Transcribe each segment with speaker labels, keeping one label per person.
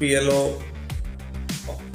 Speaker 1: PLO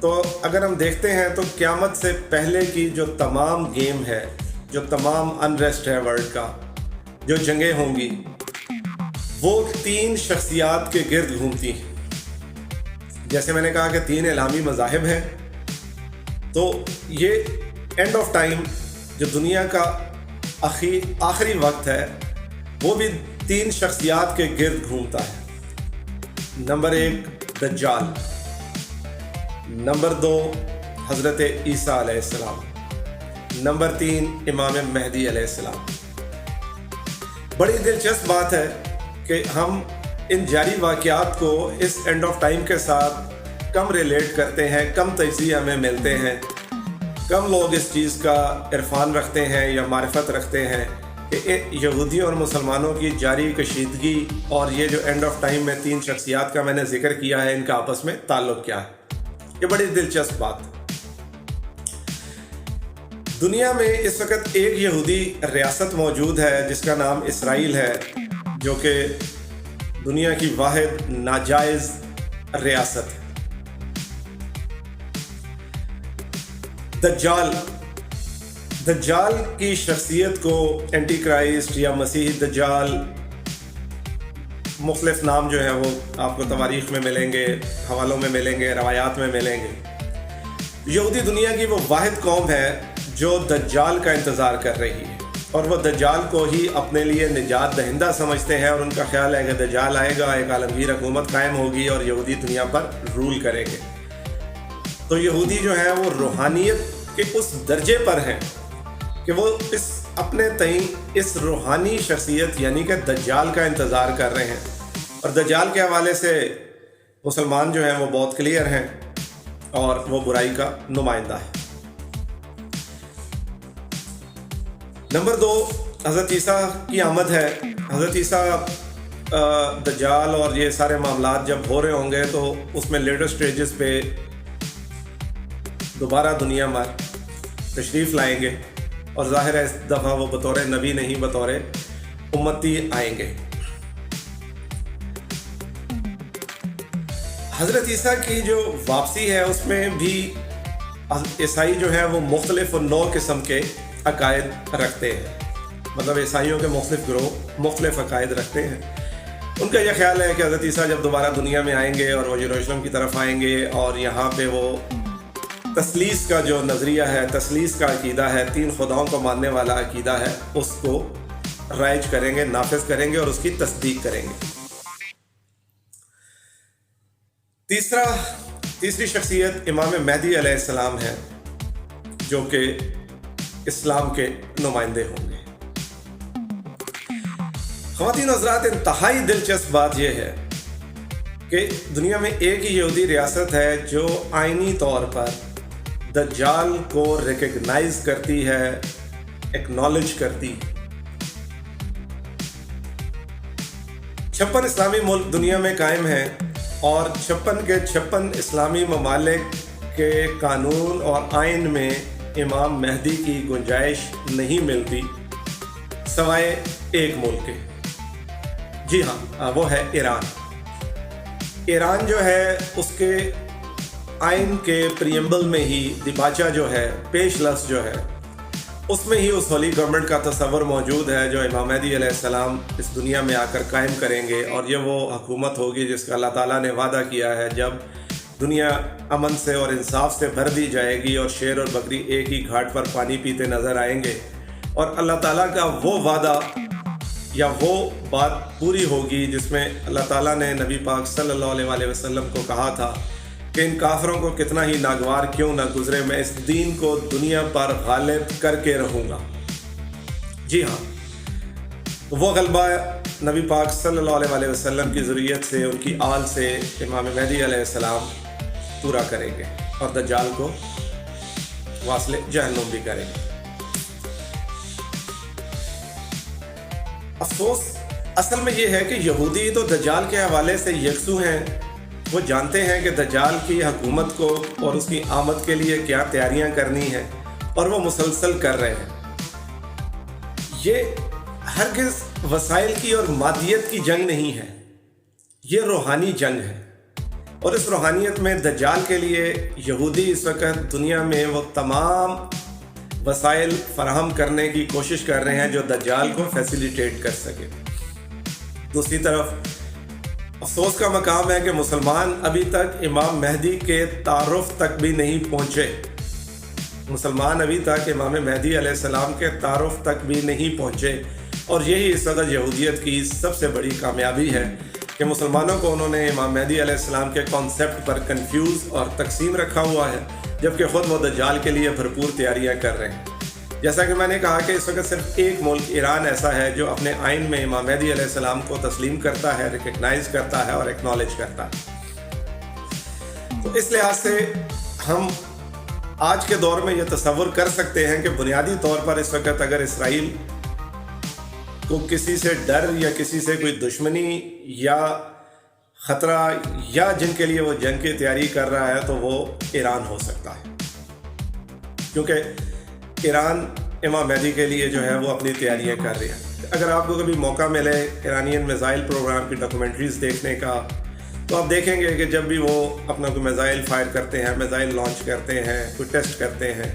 Speaker 1: تو اگر ہم دیکھتے ہیں تو قیامت سے پہلے کی جو تمام گیم ہے، جو تمام انریسٹ ہے ورلڈ کا، جو جنگیں ہوں گی، وہ 3 شخصیات کے گرد گھومتی ہیں۔ جیسے میں نے کہا کہ 3 الہامی مذاہب ہیں، تو یہ اینڈ آف ٹائم جو دنیا کا آخری وقت ہے وہ بھی 3 شخصیات کے گرد گھومتا ہے۔ نمبر 1 دجال، نمبر 2 حضرت عیسیٰ علیہ السلام، نمبر 3 امام مہدی علیہ السلام۔ بڑی دلچسپ بات ہے کہ ہم ان جاری واقعات کو اس اینڈ آف ٹائم کے ساتھ کم ریلیٹ کرتے ہیں، کم تجزیہ ہمیں ملتے ہیں، کم لوگ اس چیز کا عرفان رکھتے ہیں یا معرفت رکھتے ہیں کہ یہودیوں اور مسلمانوں کی جاری کشیدگی اور یہ جو اینڈ آف ٹائم میں 3 شخصیات کا میں نے ذکر کیا ہے، ان کا آپس میں تعلق کیا ہے۔ یہ بڑی دلچسپ بات ہے۔ دنیا میں اس وقت ایک یہودی ریاست موجود ہے جس کا نام اسرائیل ہے، جو کہ دنیا کی واحد ناجائز ریاست ہے۔ دجال کی شخصیت کو اینٹی کرائسٹ یا مسیحی دجال، مختلف نام جو ہیں وہ آپ کو تواریخ میں ملیں گے، حوالوں میں ملیں گے، روایات میں ملیں گے۔ یہودی دنیا کی وہ واحد قوم ہے جو دجال کا انتظار کر رہی ہے، اور وہ دجال کو ہی اپنے لیے نجات دہندہ سمجھتے ہیں، اور ان کا خیال ہے کہ دجال آئے گا، ایک عالمگیر حکومت قائم ہوگی اور یہودی دنیا پر رول کریں گے۔ تو یہودی جو ہیں وہ روحانیت کے اس درجے پر ہیں کہ وہ اپنے تئیں اس روحانی شخصیت یعنی کہ دجال کا انتظار کر رہے ہیں، اور دجال کے حوالے سے مسلمان جو ہیں وہ بہت کلیئر ہیں اور وہ برائی کا نمائندہ ہے۔ نمبر 2 حضرت عیسیٰ کی آمد ہے۔ حضرت عیسیٰ دجال اور یہ سارے معاملات جب ہو رہے ہوں گے تو اس میں لیٹر سٹیجز پہ دوبارہ دنیا میں تشریف لائیں گے، اور ظاہر ہے اس دفعہ وہ بطور نبی نہیں، بطور امتی آئیں گے۔ حضرت عیسیٰ کی جو واپسی ہے اس میں بھی عیسائی جو ہے وہ مختلف و نو قسم کے عقائد رکھتے ہیں، مطلب عیسائیوں کے مختلف گروہ مختلف عقائد رکھتے ہیں۔ ان کا یہ خیال ہے کہ حضرت عیسیٰ جب دوبارہ دنیا میں آئیں گے اور وہ یروشلم کی طرف آئیں گے، اور یہاں پہ وہ تثلیث کا جو نظریہ ہے، تثلیث کا عقیدہ ہے، 3 خداؤں کو ماننے والا عقیدہ ہے، اس کو رائج کریں گے، نافذ کریں گے اور اس کی تصدیق کریں گے۔ تیسری شخصیت امام مہدی علیہ السلام ہے، جو کہ اسلام کے نمائندے ہوں گے۔ خواتین و حضرات، انتہائی دلچسپ بات یہ ہے کہ دنیا میں ایک ہی یہودی ریاست ہے جو آئینی طور پر دجال کو ریکگنائز کرتی ہے، ایکنالج کرتی ہے۔ 56 اسلامی ملک دنیا میں قائم ہیں، اور 56 کے 56 اسلامی ممالک کے قانون اور آئین میں امام مہدی کی گنجائش نہیں ملتی سوائے ایک ملک کے۔ جی ہاں، وہ ہے ایران۔ ایران جو ہے اس کے آئین کے پریمبل میں ہی دیباچہ جو ہے، پیش لفظ جو ہے، اس میں ہی اس ہولی گورنمنٹ کا تصور موجود ہے جو امام مہدی علیہ السلام اس دنیا میں آ کر قائم کریں گے، اور یہ وہ حکومت ہوگی جس کا اللہ تعالیٰ نے وعدہ کیا ہے، جب دنیا امن سے اور انصاف سے بھر دی جائے گی اور شیر اور بکری ایک ہی گھاٹ پر پانی پیتے نظر آئیں گے، اور اللہ تعالیٰ کا وہ وعدہ یا وہ بات پوری ہوگی جس میں اللہ تعالیٰ نے نبی پاک صلی اللہ علیہ وسلم کو کہا تھا کہ ان کافروں کو کتنا ہی ناگوار کیوں نہ گزرے، میں اس دین کو دنیا پر غالب کر کے رہوں گا۔ جی ہاں، وہ غلبہ نبی پاک صلی اللہ علیہ وسلم کی ذریت سے، ان کی آل سے امام مہدی علیہ السلام پورا کریں گے، اور دجال کو واصل جہنم بھی کریں گے۔ افسوس اصل میں یہ ہے کہ یہودی تو دجال کے حوالے سے یکسو ہیں، وہ جانتے ہیں کہ دجال کی حکومت کو اور اس کی آمد کے لیے کیا تیاریاں کرنی ہیں، اور وہ مسلسل کر رہے ہیں۔ یہ ہرگز وسائل کی اور مادیت کی جنگ نہیں ہے، یہ روحانی جنگ ہے۔ اور اس روحانیت میں دجال کے لیے یہودی اس وقت دنیا میں وہ تمام وسائل فراہم کرنے کی کوشش کر رہے ہیں جو دجال کو فیسیلیٹیٹ کر سکے۔ دوسری طرف افسوس کا مقام ہے کہ مسلمان ابھی تک امام مہدی کے تعارف تک بھی نہیں پہنچے۔ مسلمان ابھی تک امام مہدی علیہ السلام کے تعارف تک بھی نہیں پہنچے، اور یہی اس وقت یہودیت کی سب سے بڑی کامیابی ہے کہ مسلمانوں کو انہوں نے امام مہدی علیہ السلام کے کانسیپٹ پر کنفیوز اور تقسیم رکھا ہوا ہے، جبکہ خود وہ دجال کے لیے بھرپور تیاریاں کر رہے ہیں۔ جیسا کہ میں نے کہا کہ اس وقت صرف ایک ملک ایران ایسا ہے جو اپنے آئین میں امام مہدی علیہ السلام کو تسلیم کرتا ہے، ریکگنائز کرتا ہے اور ایکنالج کرتا ہے۔ تو اس لحاظ سے ہم آج کے دور میں یہ تصور کر سکتے ہیں کہ بنیادی طور پر اس وقت اگر اسرائیل کو کسی سے ڈر یا کسی سے کوئی دشمنی یا خطرہ یا جن کے لیے وہ جنگ کی تیاری کر رہا ہے تو وہ ایران ہو سکتا ہے، کیونکہ ایران امام مہدی کے لیے جو ہے وہ اپنی تیاریاں کر رہی ہے۔ اگر آپ کو کبھی موقع ملے ایرانین میزائل پروگرام کی ڈاکومنٹریز دیکھنے کا تو آپ دیکھیں گے کہ جب بھی وہ اپنا کوئی میزائل فائر کرتے ہیں، میزائل لانچ کرتے ہیں، کوئی ٹیسٹ کرتے ہیں،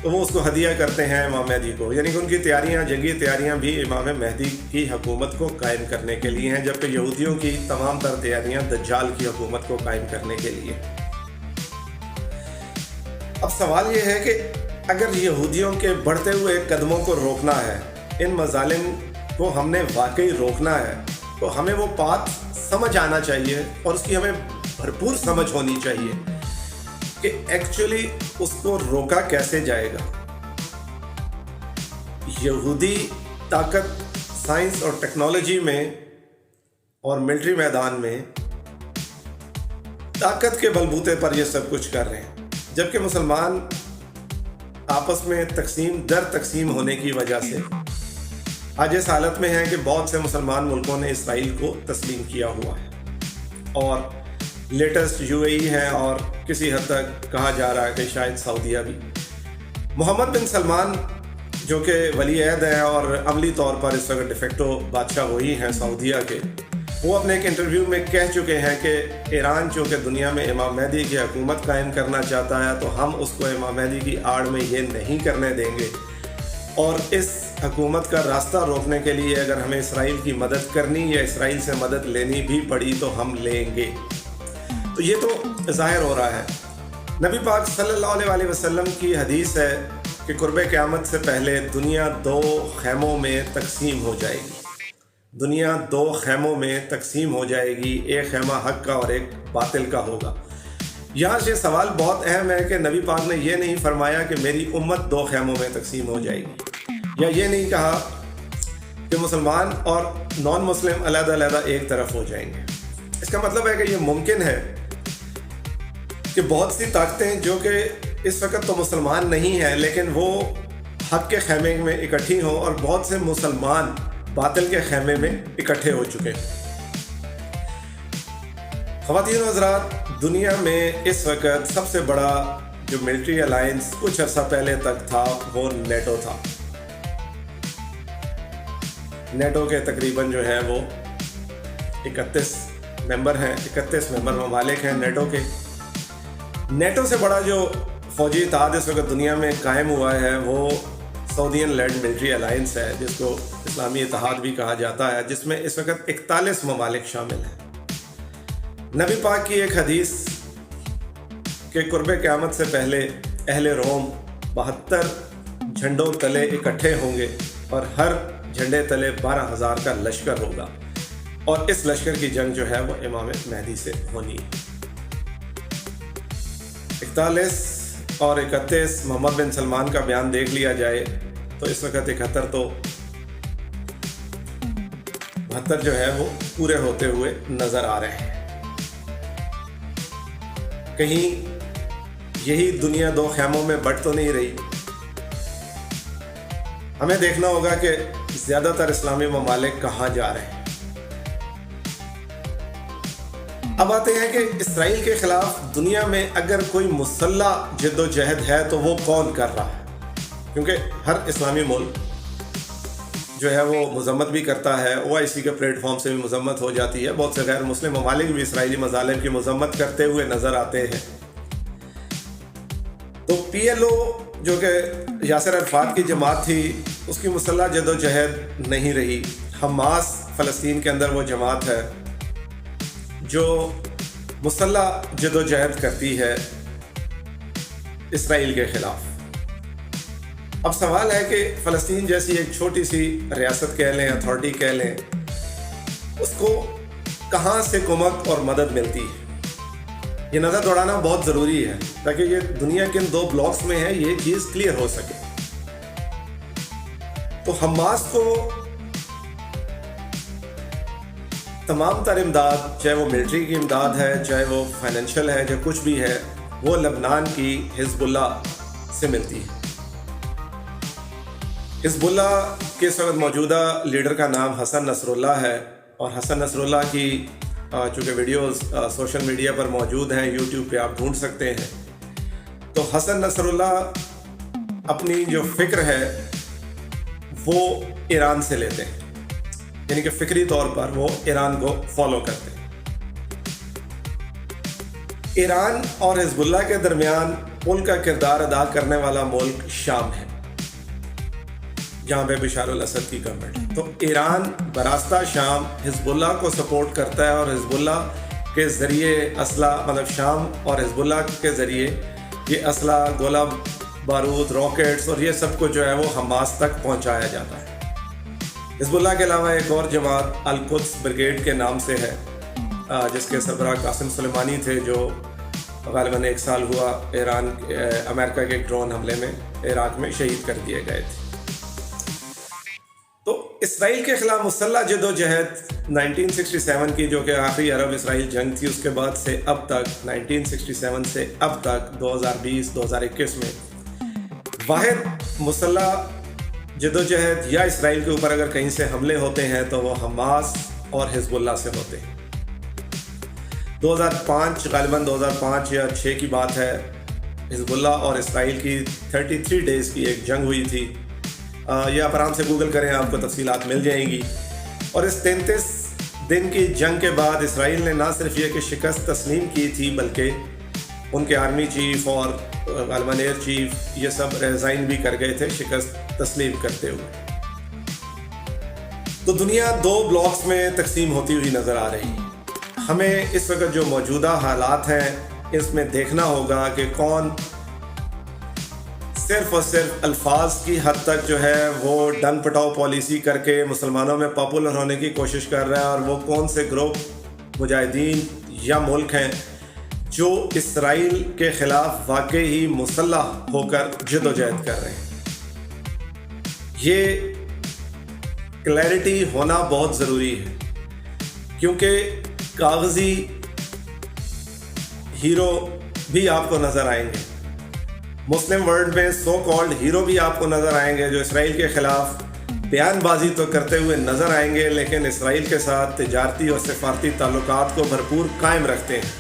Speaker 1: تو وہ اس کو ہدیہ کرتے ہیں امام مہدی کو، یعنی کہ ان کی تیاریاں، جنگی تیاریاں بھی امام مہدی کی حکومت کو قائم کرنے کے لیے ہیں، جبکہ یہودیوں کی تمام تر تیاریاں دجال کی حکومت کو قائم کرنے کے لیے۔ اب سوال یہ ہے کہ اگر یہودیوں کے بڑھتے ہوئے قدموں کو روکنا ہے، ان مظالم کو ہم نے واقعی روکنا ہے، تو ہمیں وہ بات سمجھ آنا چاہیے اور اس کی ہمیں بھرپور سمجھ ہونی چاہیے کہ ایکچولی اس کو روکا کیسے جائے گا۔ یہودی طاقت سائنس اور ٹیکنالوجی میں اور ملٹری میدان میں طاقت کے بلبوتے پر یہ سب کچھ کر رہے ہیں، جبکہ مسلمان آپس میں تقسیم در تقسیم ہونے کی وجہ سے آج اس حالت میں ہیں کہ بہت سے مسلمان ملکوں نے اسرائیل کو تسلیم کیا ہوا ہے، اور لیٹسٹ UAE ہے، اور کسی حد تک کہا جا رہا ہے کہ شاید سعودیہ بھی۔ محمد بن سلمان جو کہ ولی عہد ہیں اور عملی طور پر اس وقت ڈیفیکٹو بادشاہ وہی ہیں سعودیہ کے، وہ اپنے ایک انٹرویو میں کہہ چکے ہیں کہ ایران چونکہ دنیا میں امام مہدی کی حکومت قائم کرنا چاہتا ہے تو ہم اس کو امام مہدی کی آڑ میں یہ نہیں کرنے دیں گے، اور اس حکومت کا راستہ روکنے کے لیے اگر ہمیں اسرائیل کی مدد کرنی یا اسرائیل سے مدد لینی بھی پڑی تو ہم لیں گے۔ تو یہ تو ظاہر ہو رہا ہے۔ نبی پاک صلی اللہ علیہ وسلم کی حدیث ہے کہ قرب قیامت سے پہلے دنیا 2 خیموں میں تقسیم ہو جائے گی۔ دنیا 2 خیموں میں تقسیم ہو جائے گی، ایک خیمہ حق کا اور ایک باطل کا ہوگا۔ یہاں سے سوال بہت اہم ہے کہ نبی پاک نے یہ نہیں فرمایا کہ میری امت 2 خیموں میں تقسیم ہو جائے گی، یا یہ نہیں کہا کہ مسلمان اور نان مسلم علیحدہ علیحدہ ایک طرف ہو جائیں گے۔ اس کا مطلب ہے کہ یہ ممکن ہے کہ بہت سی طاقتیں جو کہ اس وقت تو مسلمان نہیں ہیں لیکن وہ حق کے خیمے میں اکٹھی ہوں، اور بہت سے مسلمان باطل کے خیمے میں اکٹھے ہو چکے ہیں۔ خواتین و حضرات، دنیا میں اس وقت سب سے بڑا جو ملٹری الائنس کچھ عرصہ پہلے تک تھا وہ نیٹو تھا۔ نیٹو کے تقریباً جو ہے وہ 31 ممبر ہیں، 31 ممبر ممالک ہیں نیٹو کے۔ نیٹو سے بڑا جو فوجی اتحاد اس وقت دنیا میں قائم ہوا ہے وہ سعودین لینڈ ملٹری الائنس ہے، جس کو اسلامی اتحاد بھی کہا جاتا ہے، جس میں اس وقت 41 ممالک شامل ہیں۔ نبی پاک کی ایک حدیث کہ قرب قیامت سے پہلے اہل روم 72 جھنڈوں تلے اکٹھے ہوں گے اور ہر جھنڈے تلے 12,000 کا لشکر ہوگا، اور اس لشکر کی جنگ جو ہے وہ امام مہدی سے ہونی ہے۔ 41 اور 31 محمد بن سلمان کا بیان دیکھ لیا جائے تو اس وقت 71 تو 72 جو ہے وہ پورے ہوتے ہوئے نظر آ رہے ہیں۔ کہیں یہی دنیا 2 خیموں میں بٹ تو نہیں رہی۔ ہمیں دیکھنا ہوگا کہ زیادہ تر اسلامی ممالک کہاں جا رہے ہیں۔ اب آتے ہیں کہ اسرائیل کے خلاف دنیا میں اگر کوئی مسلح جد و جہد ہے تو وہ کون کر رہا ہے، کیونکہ ہر اسلامی ملک جو ہے وہ مذمت بھی کرتا ہے، OIC کے پلیٹ فارم سے بھی مذمت ہو جاتی ہے، بہت سے غیر مسلم ممالک بھی اسرائیلی مظالم کی مذمت کرتے ہوئے نظر آتے ہیں۔ تو PLO جو کہ یاسر عرفات کی جماعت تھی، اس کی مسلح جد و جہد نہیں رہی۔ حماس فلسطین کے اندر وہ جماعت ہے جو مسلح جد و جہد کرتی ہے اسرائیل کے خلاف۔ اب سوال ہے کہ فلسطین جیسی ایک چھوٹی سی ریاست کہہ لیں، اتھارٹی کہہ لیں، اس کو کہاں سے کمک اور مدد ملتی ہے؟ یہ نظر دوڑانا بہت ضروری ہے تاکہ یہ دنیا کے ان 2 بلاکس میں ہے یہ چیز کلیئر ہو سکے۔ تو حماس کو تمام تر امداد، چاہے وہ ملٹری کی امداد ہے، چاہے وہ فائنینشیل ہے، جو کچھ بھی ہے، وہ لبنان کی حزب اللہ سے ملتی ہے۔ حزب اللہ کے اس وقت موجودہ لیڈر کا نام حسن نصر اللہ ہے، اور حسن نصر اللہ کی چونکہ ویڈیوز سوشل میڈیا پر موجود ہیں، یوٹیوب پہ آپ ڈھونڈ سکتے ہیں۔ تو حسن نصر اللہ اپنی جو فکر ہے وہ ایران سے لیتے ہیں، یعنی کہ فکری طور پر وہ ایران کو فالو کرتے ہیں۔ ایران اور حزب اللہ کے درمیان پل کا کردار ادا کرنے والا ملک شام ہے، جہاں پہ بشار الاسد کی گورنمنٹ ہے۔ تو ایران براستہ شام حزب اللہ کو سپورٹ کرتا ہے، اور حزب اللہ کے ذریعے اسلحہ، مطلب شام اور حزب اللہ کے ذریعے یہ اسلحہ، گولہ بارود، راکٹس اور یہ سب کو جو ہے وہ حماس تک پہنچایا جاتا ہے۔ حزب اللہ کے علاوہ ایک اور جماعت القدس بریگیڈ کے نام سے ہے، جس کے سربراہ قاسم سلیمانی تھے، جو غالباً 1 سال ہوا امریکہ کے ڈرون حملے میں عراق میں شہید کر دیے گئے تھے۔ تو اسرائیل کے خلاف مسلح جد و جہد 1967 کی، جو کہ آخری عرب اسرائیل جنگ تھی، اس کے بعد سے اب تک 1967 سے اب تک 2020-2021 میں واحد مسلح جد و جہد یا اسرائیل کے اوپر اگر کہیں سے حملے ہوتے ہیں تو وہ حماس اور حزب اللہ سے ہوتے ہیں۔ 2005 غالباً 2005 یا 2006 کی بات ہے، حزب اللہ اور اسرائیل کی 33 ڈیز کی ایک جنگ ہوئی تھی۔ یہ آپ آرام سے گوگل کریں، آپ کو تفصیلات مل جائیں گی۔ اور اس 33 دن کی جنگ کے بعد اسرائیل نے نہ صرف یہ کہ شکست تسلیم کی تھی، بلکہ ان کے آرمی چیف اور غالباً ایئر چیف یہ سب ریزائن بھی کر گئے تھے شکست تسلیم کرتے ہوئے۔ تو دنیا 2 بلاکس میں تقسیم ہوتی ہوئی نظر آ رہی ہے۔ ہمیں اس وقت جو موجودہ حالات ہیں اس میں دیکھنا ہوگا کہ کون صرف اور صرف الفاظ کی حد تک جو ہے وہ ڈن پٹاؤ پالیسی کر کے مسلمانوں میں پاپولر ہونے کی کوشش کر رہا ہے، اور وہ کون سے گروپ مجاہدین یا ملک ہیں جو اسرائیل کے خلاف واقعی ہی مسلح ہو کر جد و جہد کر رہے ہیں۔ یہ کلیئرٹی ہونا بہت ضروری ہے، کیونکہ کاغذی ہیرو بھی آپ کو نظر آئیں گے، مسلم ورلڈ میں سو کالڈ ہیرو بھی آپ کو نظر آئیں گے، جو اسرائیل کے خلاف بیان بازی تو کرتے ہوئے نظر آئیں گے، لیکن اسرائیل کے ساتھ تجارتی اور سفارتی تعلقات کو بھرپور قائم رکھتے ہیں۔